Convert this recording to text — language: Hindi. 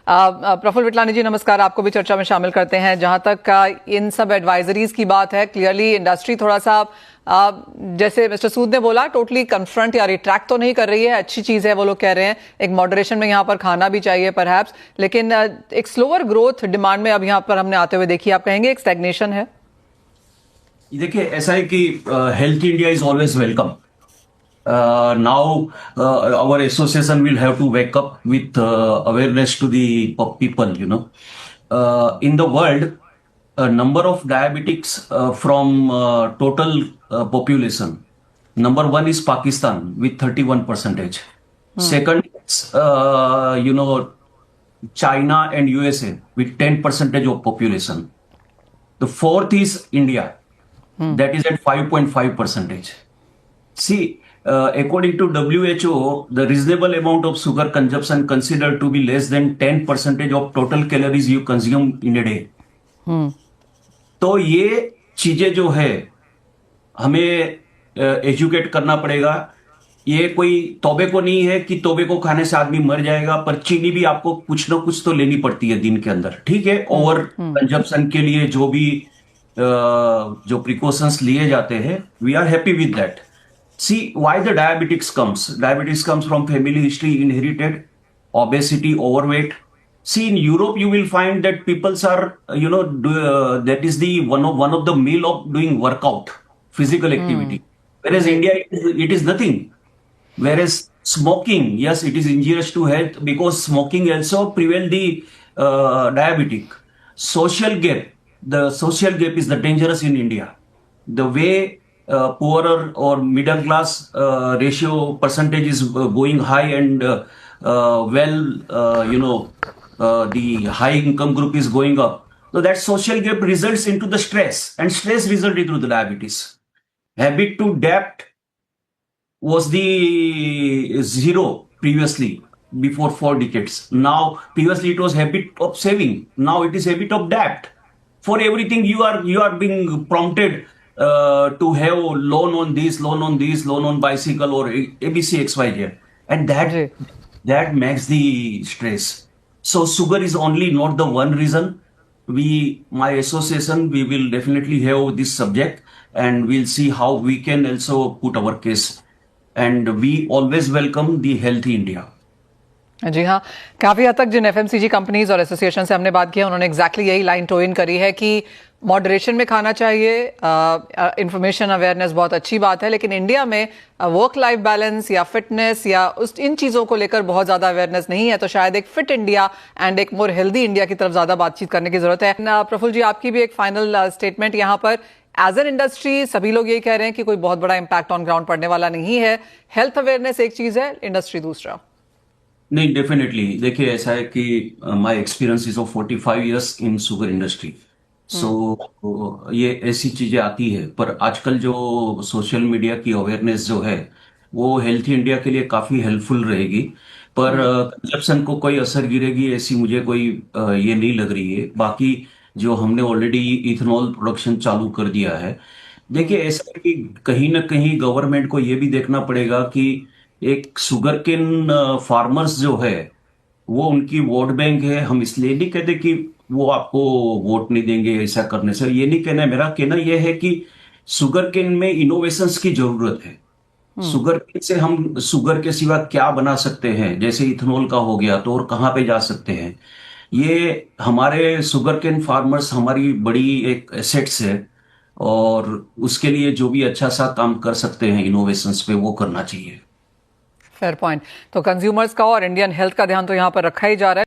प्रफुल्ल विटलानी जी नमस्कार, आपको भी चर्चा में शामिल करते हैं। जहां तक इन सब एडवाइजरीज की बात है, क्लियरली इंडस्ट्री थोड़ा सा जैसे मिस्टर सूद ने बोला, टोटली कन्फ्रंट या रिट्रैक्ट तो नहीं कर रही है, अच्छी चीज है वो लोग कह रहे हैं, एक मॉडरेशन में यहाँ पर खाना भी चाहिए परहैप्स, लेकिन एक स्लोअर ग्रोथ डिमांड में अब यहाँ पर हमने आते हुए देखी। आप कहेंगे एक स्टैग्नेशन है? देखिए, ऐसा है कि health India is always welcome. Now our association will have to wake up with awareness to the people. In the world, number of diabetics from total population. Number one is Pakistan with 31%. Second is China and USA with 10% of population. The fourth is India, that is at 5.5%. See, according to WHO, the reasonable amount of sugar consumption considered to be less than 10% of total calories you consume in a day. तो ये चीजें जो है हमें एजुकेट करना पड़ेगा. ये कोई तौबे को नहीं है कि तौबे को खाने से आदमी मर जाएगा, पर चीनी भी आपको कुछ ना कुछ तो लेनी पड़ती है दिन के अंदर. ठीक है, ओवर कंजप्शन के लिए जो प्रिकॉशंस लिए जाते हैं, we are happy with that. See why the diabetics comes. Diabetes comes from family history, inherited, obesity, overweight. See, in Europe, you will find that peoples are, that is the one of the meal of doing workout, physical activity. Whereas India, it is nothing. Whereas smoking, yes, it is injurious to health because smoking also prevail the diabetic. Social gap, the social gap is the dangerous in India. The way poorer or middle class ratio percentage is going high, and the high income group is going up. So that social gap results into the stress, and stress results into the diabetes. Habit to debt was the zero previously, before 4 decades. Now, previously it was habit of saving. Now it is habit of debt. For everything you are being prompted to have loan on this, loan on this, loan on bicycle or ABC XYZ, and that makes the stress. So sugar is only not the one reason. My association, we will definitely have this subject, and we'll see how we can also put our case. And we always welcome the Healthy India. जी हाँ, काफी हद तक जिन एफएमसीजी कंपनीज और एसोसिएशन से हमने बात किया, उन्होंने एग्जैक्टली यही लाइन टो इन करी है कि मॉडरेशन में खाना चाहिए, इंफॉर्मेशन अवेयरनेस बहुत अच्छी बात है, लेकिन इंडिया में वर्क लाइफ बैलेंस या फिटनेस या इन चीज़ों को लेकर बहुत ज़्यादा अवेयरनेस नहीं है, तो शायद एक फिट इंडिया एंड एक मोर हेल्दी इंडिया की तरफ ज़्यादा बातचीत करने की जरूरत है. प्रफुल्ल जी, आपकी भी एक फाइनल स्टेटमेंट यहाँ पर. एज एन इंडस्ट्री सभी लोग यही कह रहे हैं कि कोई बहुत बड़ा इंपैक्ट ऑन ग्राउंड पड़ने वाला नहीं है. हेल्थ अवेयरनेस एक चीज़ है, इंडस्ट्री दूसरा. नहीं, डेफिनेटली. देखिए, ऐसा है कि my experience is of 45 years in sugar industry. So ये ऐसी चीजें आती है, पर आजकल जो सोशल मीडिया की अवेयरनेस जो है, वो हेल्थी इंडिया के लिए काफी हेल्पफुल रहेगी. पर कंजप्शन को कोई असर गिरेगी ऐसी मुझे कोई ये नहीं लग रही है. बाकी जो हमने ऑलरेडी इथेनॉल प्रोडक्शन चालू कर दिया है. देखिए, ऐसा है कि कहीं ना कहीं गवर्नमेंट को ये भी देखना पड़ेगा कि एक शुगर केन फार्मर्स जो है, वो उनकी वोट बैंक है. हम इसलिए नहीं कहते कि वो आपको वोट नहीं देंगे ऐसा करने से, ये नहीं कहना है. मेरा कहना यह है कि शुगर केन में इनोवेशंस की जरूरत है. शुगर केन से हम शुगर के सिवा क्या बना सकते हैं, जैसे इथेनॉल का हो गया, तो और कहाँ पे जा सकते हैं. ये हमारे शुगर केन फार्मर्स हमारी बड़ी एक एसेट्स है, और उसके लिए जो भी अच्छा सा काम कर सकते हैं इनोवेशंस पे, वो करना चाहिए. Fair point. तो कंज्यूमर्स का और इंडियन हेल्थ का ध्यान तो यहाँ पर रखा ही जा रहा है.